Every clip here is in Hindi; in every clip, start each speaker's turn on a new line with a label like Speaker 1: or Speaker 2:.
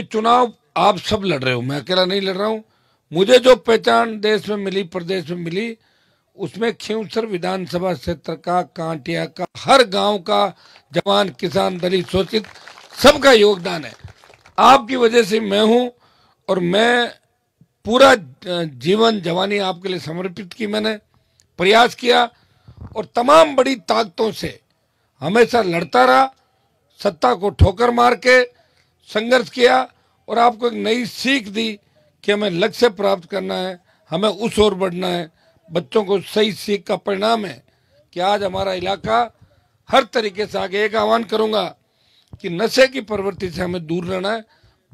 Speaker 1: क्योंकि चुनाव आप सब लड़ रहे हो, मैं अकेला नहीं लड़ रहा हूं। मुझे जो पहचान देश में मिली, प्रदेश में मिली, उसमें खींवसर विधानसभा क्षेत्र का, कांटिया का, हर गांव का जवान, किसान, दलित, शोषित सबका योगदान है। आपकी वजह से मैं हूं और मैं पूरा जीवन जवानी आपके लिए समर्पित की, मैंने प्रयास किया और तमाम बड़ी ताकतों से हमेशा लड़ता रहा, सत्ता को ठोकर मार के संघर्ष किया और आपको एक नई सीख दी कि हमें लक्ष्य प्राप्त करना है, हमें उस ओर बढ़ना है। बच्चों को सही सीख का परिणाम है कि आज हमारा इलाका हर तरीके से आगे। एक आह्वान करूंगा कि नशे की प्रवृत्ति से हमें दूर रहना है,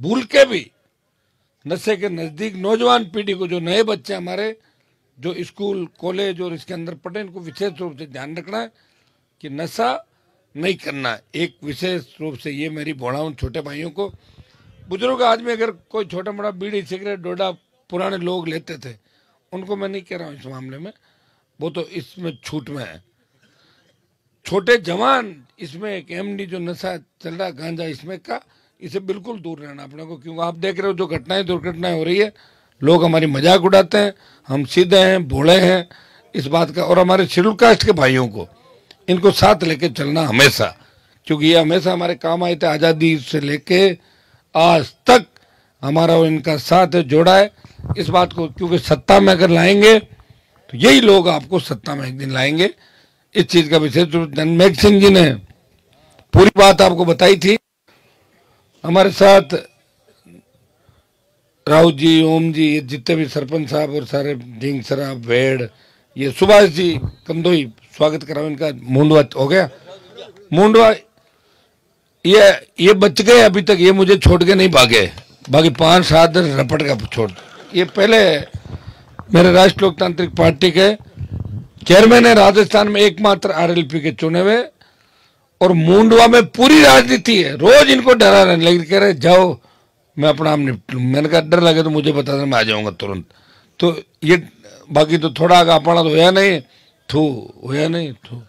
Speaker 1: भूल के भी नशे के नजदीक नौजवान पीढ़ी को, जो नए बच्चे हमारे जो स्कूल कॉलेज और इसके अंदर पढ़े, इनको विशेष रूप से ध्यान रखना है कि नशा नहीं करना है। एक विशेष रूप से ये मेरी बोला उन छोटे भाइयों को, बुजुर्ग आदमी अगर कोई छोटा मोटा बीड़ी सिगरेट डोडा पुराने लोग लेते थे, उनको मैं नहीं कह रहा हूँ इस मामले में, वो तो इसमें छूट में है। छोटे जवान इसमें एक एमडी जो नशा चल रहा है गांजा इसमें का, इसे बिल्कुल दूर रहना अपने को। क्योंकि आप देख रहे हो जो घटनाएं दुर्घटनाएं हो रही है, लोग हमारी मजाक उड़ाते हैं, हम सीधे हैं, भोले हैं इस बात का। और हमारे शेड्यूल कास्ट के भाइयों को इनको साथ लेके चलना हमेशा, क्योंकि ये हमेशा हमारे काम आए थे। आज़ादी से लेके आज तक हमारा और इनका साथ जोड़ा है इस बात को, क्योंकि सत्ता में अगर लाएंगे तो यही लोग आपको सत्ता में एक दिन लाएंगे। इस चीज का विशेष रूप जनमेघ सिंह जी ने पूरी बात आपको बताई थी। हमारे साथ राउत जी, ओम जी, ये जितने भी सरपंच साहब और सारे ढींग सराब वेड़, ये सुभाष जी कंदोई, स्वागत कराओ इनका। मुंडवा हो गया, मुंडवा ये बच गए अभी तक, ये मुझे छोड़ के नहीं भागे, बाकी 5-7 रपट का छोड़। ये पहले मेरे राष्ट्रीय लोकतांत्रिक पार्टी के चेयरमैन है, राजस्थान में एकमात्र आरएलपी के चुने हुए, और मुंडवा में पूरी राजनीति है। रोज इनको डरा रहे, लेकिन कह रहे जाओ मैं अपना आप निपट लूं। मैंने कहा डर लगे तो मुझे बता देना, मैं आ जाऊंगा तुरंत। तो ये बाकी तो थोड़ा आगे अपना तो होया नहीं थू।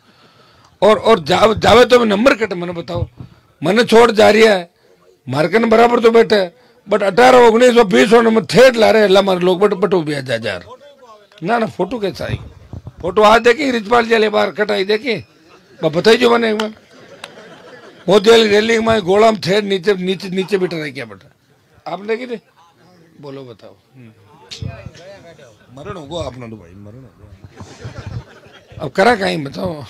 Speaker 1: और जावे तो नंबर कटे, मैंने बताओ मैंने छोड़ जा रही है मार्कन बराबर तो बैठे, बट 18, 19 और 20 नंबर थेट ला रहे अल्लाह मारे लोग, बट भी आ जा ना फोटो कैसा आई, फोटो आज देखी रिजपाल जी बार कटाई देखी, बताई जो मैंने एक बार वो रैली में गोला में थेट नीचे नीचे नीचे बैठा रहे क्या बेटा, आपने देखी थी? बोलो बताओ। मरण होगा आपने तो भाई, मरण होगा। अब करा कहीं बताओ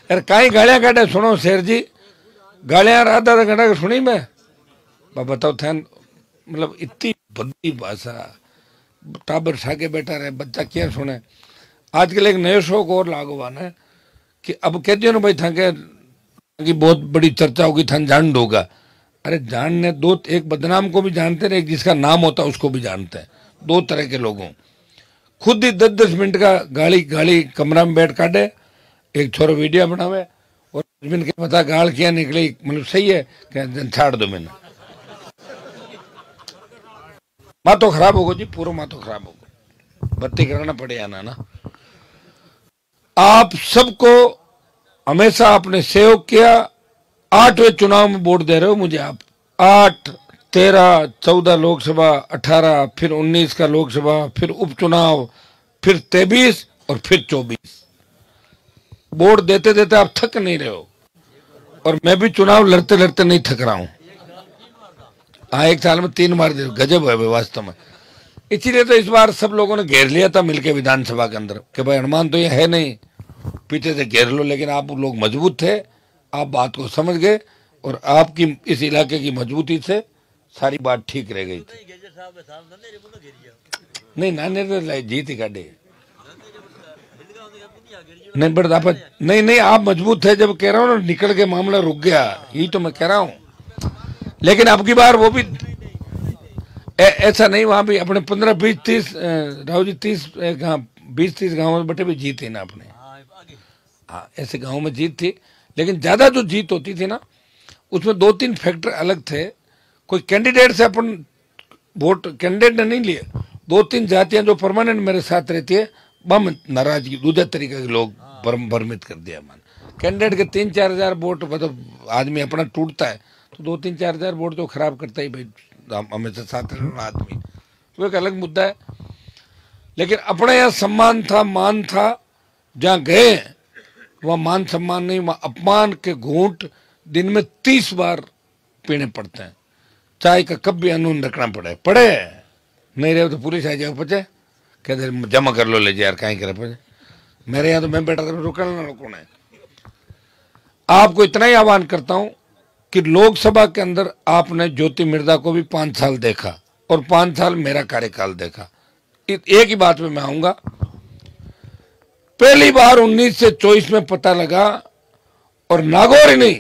Speaker 1: यार, कहीं गालियां काटे सुनो शेर जी, गालियां आधा घंटा सुनी मैं, बताओ थे मतलब इतनी भद्दी भाषा, टाबर छाके बैठा रहे, बच्चा क्या सुने। आजकल एक नया शौक और लागू हुआ है कि अब कहते हो ना भाई था कि बहुत बड़ी चर्चा होगी, था जान दोगा। अरे जानने दो, एक बदनाम को भी जानते हैं, एक जिसका नाम होता है उसको भी जानते हैं। दो तरह के लोगों, खुद ही 10-10 मिनट का गाली कमरा में बैठ काटे, एक छोरो वीडियो बनावे और मिनट के पता गाल क्या निकली, मतलब सही है क्या छाड़ दो। मैंने मातो खराब होगा जी, पूरा मातो खराब होगा, बत्ती कराना पड़े आना ना। आप सबको हमेशा आपने सहयोग किया। 8वें चुनाव में वोट दे रहे हो मुझे आप, 8, 13, 14 लोकसभा, 18, फिर 19 का लोकसभा, फिर उपचुनाव, फिर 23 और फिर 24। वोट देते देते आप थक नहीं रहे हो, और मैं भी चुनाव लड़ते लड़ते नहीं थक रहा हूं। हाँ, 1 साल में 3 बार दे, गजब है वास्तव में। इसीलिए तो इस बार सब लोगों ने घेर लिया था मिलके विधानसभा के अंदर कि भाई हनुमान तो ये है नहीं, पीछे से घेर लो। लेकिन आप लोग मजबूत थे, आप बात को समझ गए, और आपकी इस इलाके की मजबूती से सारी बात ठीक रह गई थी। नहीं नाने जीत ही काटे नहीं, बट आप नहीं आप मजबूत थे। जब कह रहा हूँ ना निकल के मामला रुक गया, यही तो मैं कह रहा हूँ। लेकिन अब की बार वो भी ऐसा नहीं, वहां भी अपने 15, 20, 30 राहुल जी 20-30 गाँव में बटे भी जीत थी ना अपने। हाँ, ऐसे गाँव में जीत थी, लेकिन ज्यादा जो जीत होती थी ना, उसमें 2-3 फैक्टर अलग थे। कोई कैंडिडेट से अपन वोट कैंडिडेट ने नहीं लिए, 2-3 जातियां जो परमानेंट मेरे साथ रहती है, बम नाराजगी दूसरे तरीके के लोग भ्रमित कर दिया। मान कैंडिडेट के 3-4 हजार वोट मतलब आदमी अपना टूटता है, तो तो 2-3-4 हज़ार वोट तो खराब करता ही भाई, हमेशा साथ रहना आदमी, तो एक अलग मुद्दा है। लेकिन अपने यहाँ सम्मान था, मान था, जहाँ गए वहाँ मान सम्मान नहीं, वहाँ अपमान के घूंट दिन में 30 बार पीने पड़ते हैं। चाय का कब भी अनून रखना पड़े नहीं रहे तो पुलिस आ जाएगा, पचे कहते जमा कर लो, ले जाए यार, कहीं करे पचे। मेरे यहाँ तो मैं बैठा था, रुकना कौन है। आपको इतना ही आह्वान करता हूं कि लोकसभा के अंदर आपने ज्योति मिर्धा को भी 5 साल देखा और 5 साल मेरा कार्यकाल देखा। एक ही बात में मैं आऊंगा, पहली बार 19 से 24 में पता लगा, और नागौर ही नहीं,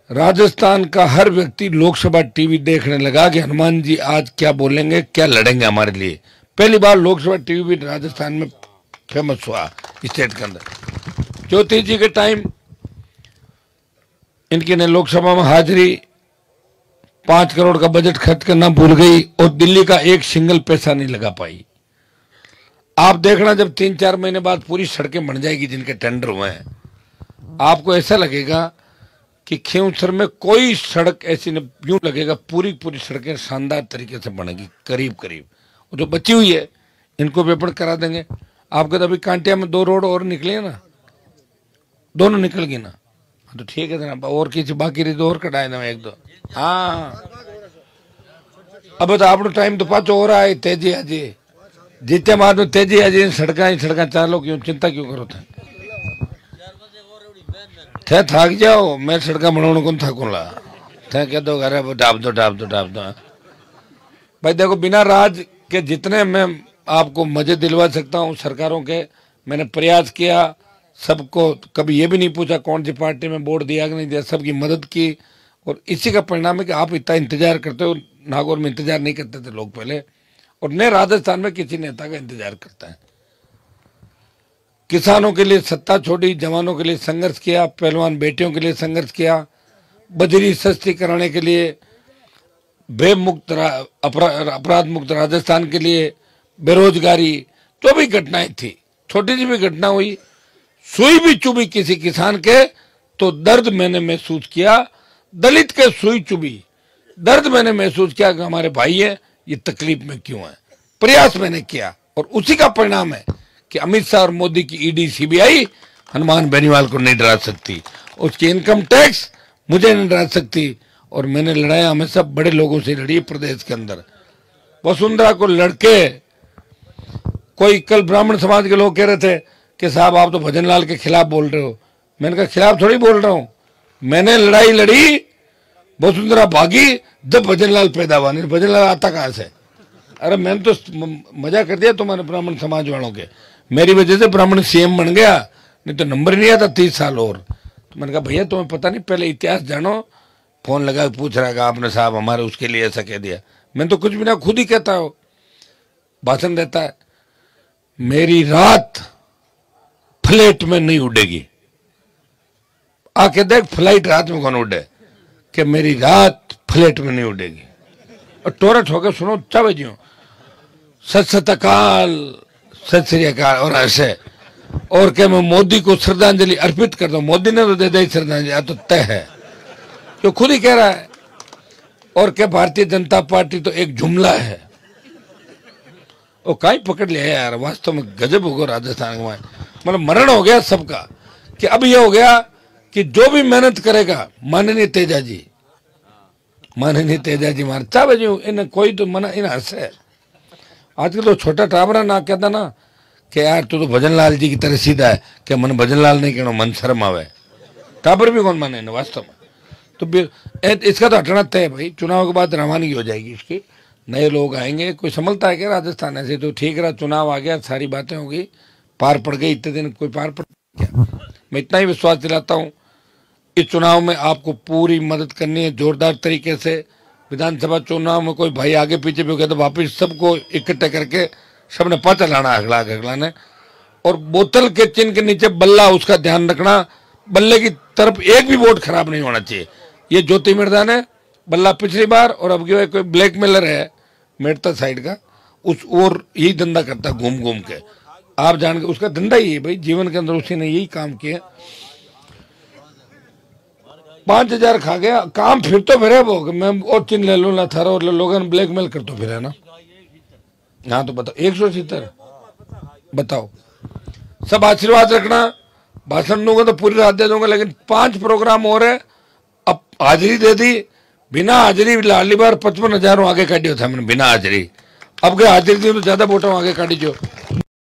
Speaker 1: राजस्थान का हर व्यक्ति लोकसभा टीवी देखने लगा कि हनुमान जी आज क्या बोलेंगे, क्या लड़ेंगे हमारे लिए। पहली बार लोकसभा टीवी भी राजस्थान में फेमस हुआ स्टेट के अंदर। ज्योति जी के टाइम इनकी ने लोकसभा में हाजिरी 5 करोड़ का बजट खर्च करना भूल गई और दिल्ली का एक सिंगल पैसा नहीं लगा पाई। आप देखना जब 3-4 महीने बाद पूरी सड़कें बन जाएगी जिनके टेंडर हुए हैं, आपको ऐसा लगेगा कि खींवसर में कोई सड़क ऐसी नहीं, यूं लगेगा पूरी सड़कें शानदार तरीके से बनेगी करीब करीब। वो जो बची हुई है इनको भी अपन करा देंगे। आपके तो अभी कांटिया में 2 रोड और निकले ना, दोनों निकल गई ना, तो ठीक है ना, और किसी बाकी रही तो और कटाए ना 1-2। हाँ अब तो आप टाइम तो पाचो हो रहा है, तेजी आज जितने बाद में तेजी आज सड़क चालो, क्यों चिंता क्यों करो थे थक जाओ, मैं सड़क बनाने को थकूंगा थे कह दो अरे डाब दो। भाई देखो, बिना राज के जितने मैं आपको मजे दिलवा सकता हूँ सरकारों के, मैंने प्रयास किया। सबको कभी ये भी नहीं पूछा कौन सी पार्टी में वोट दिया कि नहीं दिया, सबकी मदद की, और इसी का परिणाम है कि आप इतना इंतजार करते हो। नागौर में इंतजार नहीं करते थे लोग पहले, और नए राजस्थान में किसी नेता का इंतजार करता है। किसानों के लिए सत्ता छोड़ी, जवानों के लिए संघर्ष किया, पहलवान बेटियों के लिए संघर्ष किया, बजरी सस्ती कराने के लिए, बेमुक्त अपराध मुक्त राजस्थान के लिए, बेरोजगारी, जो भी घटनाएं थी, छोटी सी भी घटना हुई, सुई भी चुभी किसी किसान के तो दर्द मैंने महसूस किया। दलित के सुई चुभी, दर्द मैंने महसूस किया कि हमारे भाई है ये तकलीफ में क्यों है। प्रयास मैंने किया, और उसी का परिणाम है कि अमित शाह और मोदी की ईडी सीबीआई हनुमान बेनीवाल को नहीं डरा सकती, उसकी इनकम टैक्स मुझे नहीं डरा सकती। और मैंने लड़ाई हमेशा बड़े लोगों से लड़ी प्रदेश के अंदर। वसुंधरा को लड़के, कोई कल ब्राह्मण समाज के लोग कह रहे थे कि साहब आप तो भजन लाल के खिलाफ बोल रहे हो। मैंने कहा खिलाफ थोड़ी बोल रहा हूं, मैंने लड़ाई लड़ी, वसुंधरा भागी जब भजन लाल पैदा हुआ, नहीं भजन लाल आता कहां से। अरे मैंने तो मजा कर दिया तुम्हारे ब्राह्मण समाज वालों के, मेरी वजह से ब्राह्मण सीएम बन गया, नहीं तो नंबर नहीं आता 30 साल और। तो मैंने कहा भैया तुम्हें पता नहीं, पहले इतिहास जानो। फोन लगा पूछ रहा है आपने साहब हमारे उसके लिए ऐसा कह दिया। मैंने तो कुछ भी ना, खुद ही कहता हो, भाषण देता है। मेरी रात फ्लाइट में नहीं उड़ेगी, आके देख फ्लाइट रात में कौन उड़े, कि मेरी रात फ्लाइट में नहीं उड़ेगी। और टोरट होकर सुनो तब जियो, सत सत अकाल, सत श्री अकाल, और ऐसे, और क्या मैं मोदी को श्रद्धांजलि अर्पित कर दूं। मोदी ने तो दे दी श्रद्धांजलि, तो तय है, जो खुद ही कह रहा है। और क्या भारतीय जनता पार्टी तो एक जुमला है, वो कहीं पकड़ लिया यार। वास्तव में गजब होगा राजस्थान में, मतलब मरण हो गया सबका। कि अब ये हो गया कि जो भी मेहनत करेगा, माननीय तेजाजी मार चाहे जी इन कोई तो मना इन हंसे। आजकल तो छोटा टाबरा ना कहता ना कि यार तू तो भजन लाल जी की तरह सीधा है, कि मन भजन लाल नहीं कहना, मन शर्म आवे। टाबर भी कौन माने वास्तव में। तो इसका तो हटना तय है भाई। चुनाव के बाद रवानगी हो जाएगी इसकी, नए लोग आएंगे। कोई समझता है क्या राजस्थान ऐसे? तो ठीक रहा, चुनाव आ गया, सारी बातें हो गई, पार पड़ गई। इतने दिन कोई पार पड़ गया? मैं इतना ही विश्वास दिलाता हूँ, इस चुनाव में आपको पूरी मदद करनी है जोरदार तरीके से। विधानसभा चुनाव में कोई भाई आगे पीछे भी हो गया तो वापिस सबको इकट्ठे करके सबने पता लाना अगला। और बोतल के चिन्ह के नीचे बल्ला, उसका ध्यान रखना, बल्ले की तरफ एक भी वोट खराब नहीं होना चाहिए। ये ज्योति मिर्धा ने बल्ला पिछली बार, और अब कोई ब्लैकमेलर है मेड़ता साइड का, उस और यही धंधा करता घूम घूम के। आप जान के उसका धंधा ही है भाई, जीवन के अंदर उसी ने यही काम किया। 5,000 खा गया। काम फिर तो फिर है वो, मैं और चिन्ह ले लूँ ना थारा और ले लोग ब्लैकमेल कर तो फिर है ना। हाँ तो बताओ 170 बताओ। सब आशीर्वाद रखना, भाषण दूंगा तो पूरी रात दे दूंगा, लेकिन 5 प्रोग्राम और है। अब हाजिरी दे दी, बिना हाजिरी लाली बार 55,000 आगे काटियो था मैंने बिना हाजिरी। अब गए हाजिरी दी तो ज्यादा वोटों आगे काटी जो।